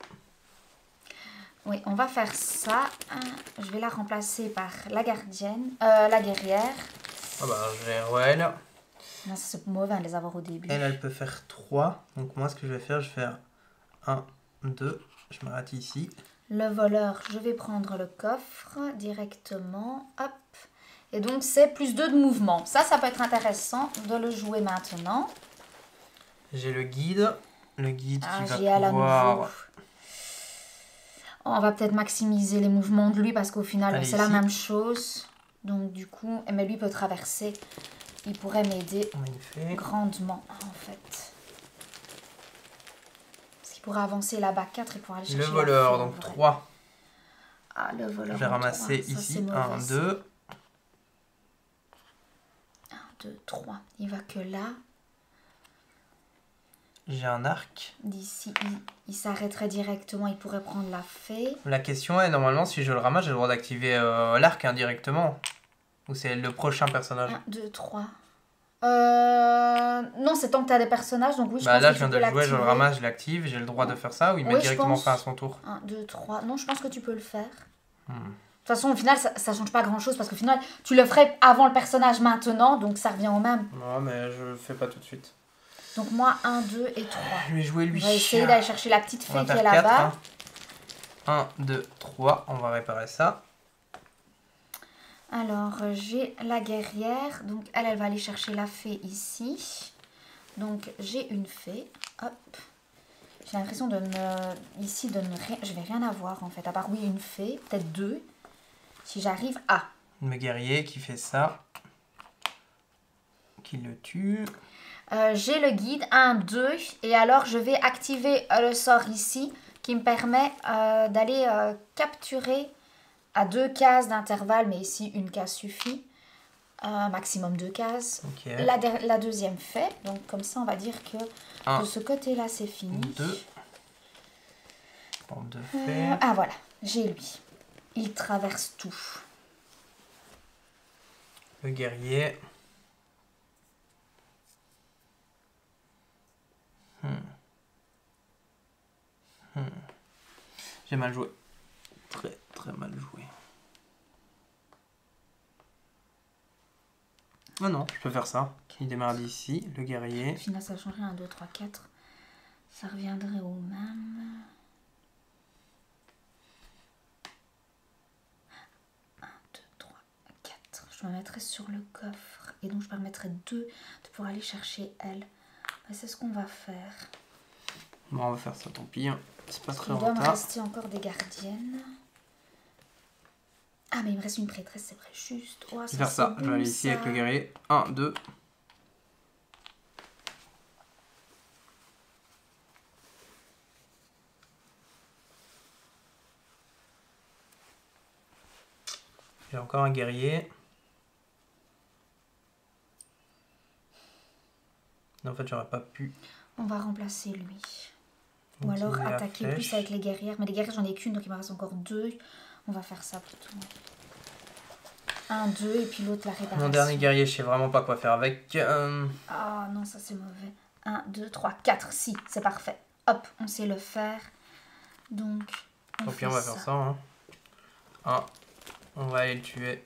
Oui, on va faire ça. Je vais la remplacer par la gardienne, la guerrière. Ah bah, j'ai Roel. Non, c'est mauvais de les avoir au début. Elle peut faire 3. Donc moi, ce que je vais faire, je vais faire 1, 2. Je m'arrête ici. Le voleur, je vais prendre le coffre directement. Hop. Et donc, c'est plus 2 de mouvement. Ça peut être intéressant de le jouer maintenant. J'ai le guide. Le guide qui va j'ai à la pouvoir... nouveau. On va peut-être maximiser les mouvements de lui parce qu'au final, c'est la même chose. Donc, du coup, mais lui peut traverser. Il pourrait m'aider grandement, en fait. Parce qu'il pourrait avancer là-bas 4 et pouvoir aller chercher le voleur, donc 3. Ah, le voleur. Je vais ramasser ici 1, 2. 1, 2, 3. Il va que là. J'ai un arc. D'ici, il s'arrêterait directement. Il pourrait prendre la fée. La question est, normalement, si je le ramasse, j'ai le droit d'activer l'arc indirectement. Ou c'est le prochain personnage? 1, 2, 3. Non, c'est tant que tu as des personnages. Donc oui, je pense là, que je viens de le jouer, je le ramasse, je l'active. J'ai le droit de faire ça ou il met directement fin à son tour? 1, 2, 3. Non, je pense que tu peux le faire. De toute façon, au final, ça change pas grand-chose. Parce qu'au final, tu le ferais avant le personnage maintenant. Donc ça revient au même. Non, mais je le fais pas tout de suite. Donc moi, 1, 2 et 3. Je vais jouer lui. On va essayer d'aller chercher la petite fée qui est là-bas. 1, 2, 3. On va réparer ça. Alors, j'ai la guerrière. Donc, elle va aller chercher la fée ici. Donc, j'ai une fée. Hop. J'ai l'impression ici, de ne rien... Je vais rien avoir, en fait. À part, oui, une fée. Peut-être 2. Si j'arrive à... Le guerrier qui fait ça. Qui le tue. J'ai le guide. 1, 2. Et alors, je vais activer le sort ici. Qui me permet d'aller capturer... à 2 cases d'intervalle, mais ici une case suffit. Maximum 2 cases. Okay. La deuxième fait. Donc comme ça, on va dire que de ce côté-là, c'est fini. 2. Bon, 2 faits. Ah voilà, j'ai lui. Il traverse tout. Le guerrier. J'ai mal joué. Très mal joué. Ah non, je peux faire ça. Il démarre d'ici, le guerrier. Au final, ça changerait 1, 2, 3, 4. Ça reviendrait au même. 1, 2, 3, 4. Je me mettrais sur le coffre. Et donc, je permettrais 2 de pouvoir aller chercher elle. C'est ce qu'on va faire. Bon, on va faire ça, tant pis. Hein. C'est pas très Il doit rentable. me rester encore des gardiennes. Ah, mais il me reste une prêtresse, c'est vrai, juste. Oh, je vais faire ça. Je vais aller ici avec le guerrier. 1, 2. J'ai encore un guerrier. En fait, j'aurais pas pu. On va remplacer lui. Donc, ou alors attaquer plus avec les guerrières. Mais les guerrières, j'en ai qu'une, donc il me reste encore 2. On va faire ça plutôt. 1, 2, et puis l'autre la réparation. Mon dernier guerrier, je sais vraiment pas quoi faire avec. Ah non, ça c'est mauvais. 1, 2, 3, 4. Si, c'est parfait. Hop, on sait le faire. Donc, Tant pis, on va faire ça. Hein. 1. On va aller le tuer.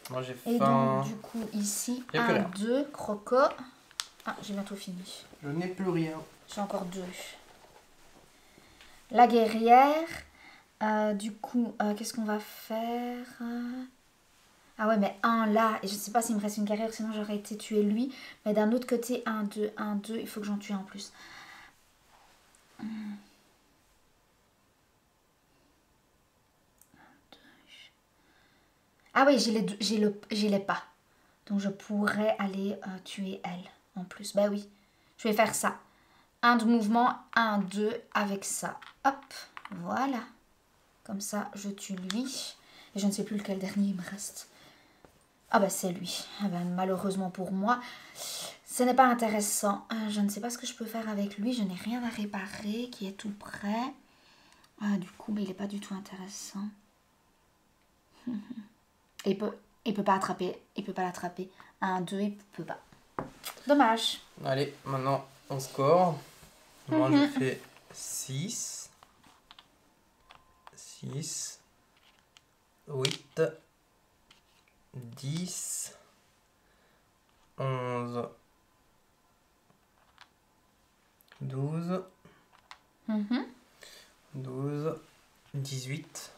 Moi j'ai faim. Et donc, du coup, ici, 1, 2, croco. Ah, j'ai bientôt fini. Je n'ai plus rien. J'ai encore 2. La guerrière. Du coup, qu'est-ce qu'on va faire? Ah ouais, mais 1 là. Et je ne sais pas s'il me reste une guerrière, sinon j'aurais été tuer lui. Mais d'un autre côté, 1, 2, 1, 2. Il faut que j'en tue en plus. Ah oui, j'ai les pas. Donc je pourrais aller tuer elle en plus. Bah oui, je vais faire ça. 1 de mouvement, 1, 2 avec ça. Hop, voilà. Comme ça, je tue lui. Et je ne sais plus lequel dernier il me reste. Ah bah c'est lui. Ah bah, malheureusement pour moi, ce n'est pas intéressant. Je ne sais pas ce que je peux faire avec lui. Je n'ai rien à réparer qui est tout prêt. Du coup, mais il n'est pas du tout intéressant. Et il peut pas attraper. Il peut pas l'attraper. 1, 2, il peut pas. Dommage. Allez, maintenant on score. Moi je fais 6. 6. 8. 10. 11. 12. 12. 18.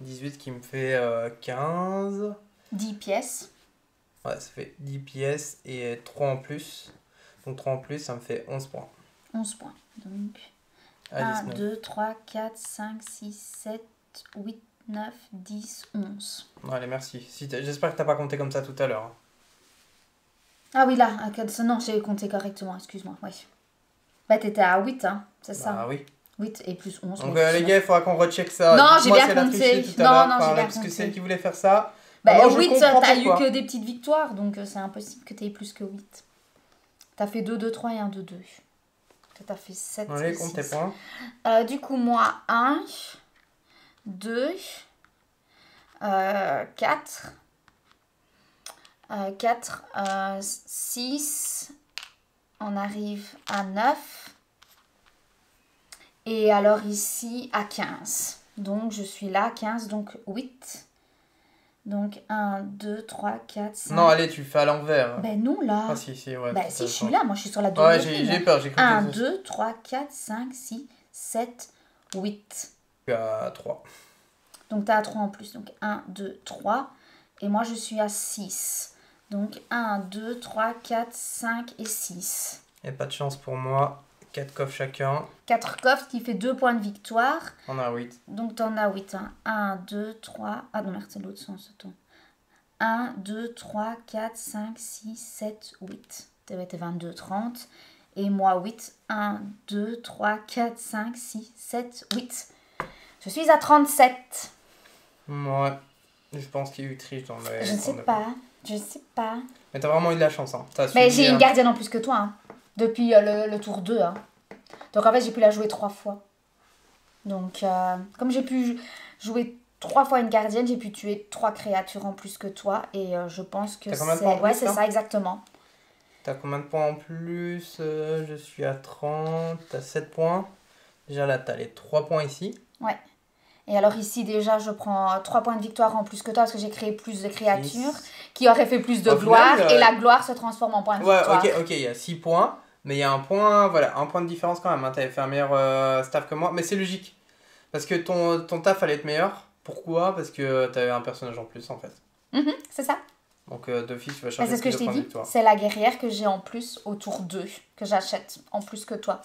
18 qui me fait 15. 10 pièces. Ouais, ça fait 10 pièces et 3 en plus. Donc 3 en plus, ça me fait 11 points. 11 points. Donc, À 1, 19. 2, 3, 4, 5, 6, 7, 8, 9, 10, 11. Allez, merci. J'espère que t'as pas compté comme ça tout à l'heure. Ah oui, là, non, j'ai compté correctement, excuse-moi, oui. Bah, t'étais à 8, hein, c'est ça. Ah oui. 8 et plus 11. Donc mais les gars, il faudra qu'on recheck ça. Non, j'ai Moi, bien c'est la compté. tricherie tout à Non, l'heure, non, j'ai bien parce que compté. c'est elle qui voulait faire ça. Bah, Maintenant, je 8, comprends t'as eu pourquoi. que des petites victoires, donc c'est impossible que t'aies plus que 8. T'as fait 2, 2, 3 et 1, 2, 2. T'as fait 7 Allez, et compte tes 6. points. Du coup, moi, 1, 2, 4, 6, on arrive à 9, et alors ici à 15. Donc, je suis là, 15, donc 8. Donc, 1, 2, 3, 4, 5. Non, allez, tu fais à l'envers. Ben non, là. Ah si, ouais. Ben tout si, à je fait. suis là, moi je suis sur la Ouais, deuxième j'ai ligne. peur, j'ai cru 1, que 2, 3, 4, 5, 6, 7, 8. tu à 3. Donc tu as 3 en plus. Donc 1, 2, 3. Et moi je suis à 6. Donc 1, 2, 3, 4, 5 et 6. Et pas de chance pour moi. 4 coffres chacun. 4 coffres qui fait 2 points de victoire. On a 8. Donc tu en as 8. 1, 2, 3. Ah non, merde, c'est l'autre sens. Attends. 1, 2, 3, 4, 5, 6, 7, 8. Tu vas être 22, 30. Et moi 8. 1, 2, 3, 4, 5, 6, 7, 8. Je suis à 37. Ouais. Je pense qu'il y a eu triche dans le... Je ne sais pas. Je sais pas. Mais t'as vraiment eu de la chance. Hein. Mais j'ai une gardienne en plus que toi. Hein. Depuis le tour 2. Hein. Donc en fait, j'ai pu la jouer 3 fois. Donc, comme j'ai pu jouer 3 fois une gardienne, j'ai pu tuer 3 créatures en plus que toi. Et je pense que T'as combien de points en ouais, plus, c'est là ça, exactement. T'as combien de points en plus? Je suis à 30. T'as 7 points. Déjà là, t'as les 3 points ici. Ouais. Et alors ici, déjà, je prends 3 points de victoire en plus que toi parce que j'ai créé plus de créatures qui auraient fait plus de Au gloire. final, Et la gloire se transforme en point de victoire. Ok, il y a 6 points. Mais il y a un point, voilà, un point de différence quand même. Hein. T'avais fait un meilleur staff que moi. Mais c'est logique. Parce que ton taf allait être meilleur. Pourquoi? Parce que t'avais un personnage en plus en fait. C'est ça. Donc d'office, tu vas Mais chercher c'est ce que plus je de t'ai points de dit. victoire. C'est la guerrière que j'ai en plus au tour 2 que j'achète en plus que toi.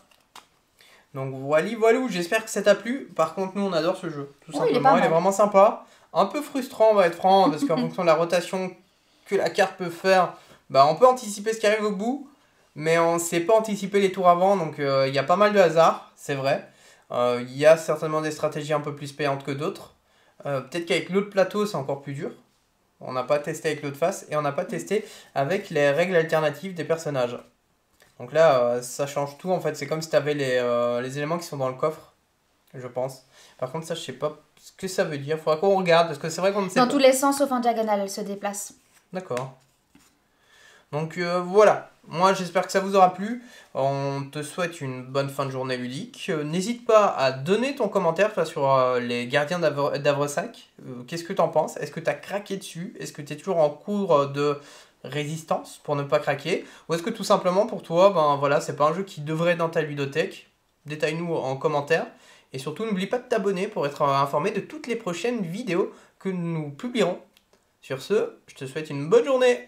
Donc voilà, j'espère que ça t'a plu. Par contre, nous on adore ce jeu, tout Oui, simplement. il est pas Il est mal. vraiment sympa. Un peu frustrant, on va être franc, parce qu'en fonction de la rotation que la carte peut faire, bah, on peut anticiper ce qui arrive au bout, mais on ne sait pas anticiper les tours avant, donc il y a pas mal de hasard, c'est vrai. Il y a certainement des stratégies un peu plus payantes que d'autres. Peut-être qu'avec l'autre plateau, c'est encore plus dur. On n'a pas testé avec l'autre face, et on n'a pas testé avec les règles alternatives des personnages. Donc là, ça change tout en fait. C'est comme si tu avais les éléments qui sont dans le coffre, je pense. Par contre, ça, je sais pas ce que ça veut dire. Faudra qu'on regarde parce que c'est vrai qu'on ne sait Dans pas. tous les sens, sauf en diagonale, elle se déplace. D'accord. Donc voilà. Moi, j'espère que ça vous aura plu. On te souhaite une bonne fin de journée ludique. N'hésite pas à donner ton commentaire toi, sur les gardiens d'Avresac. Qu'est-ce que tu en penses? Est-ce que tu as craqué dessus? Est-ce que tu es toujours en cours de résistance pour ne pas craquer? Ou est-ce que tout simplement pour toi, ben voilà, c'est pas un jeu qui devrait être dans ta ludothèque? Détaille-nous en commentaire. Et surtout, n'oublie pas de t'abonner pour être informé de toutes les prochaines vidéos que nous publierons. Sur ce, je te souhaite une bonne journée.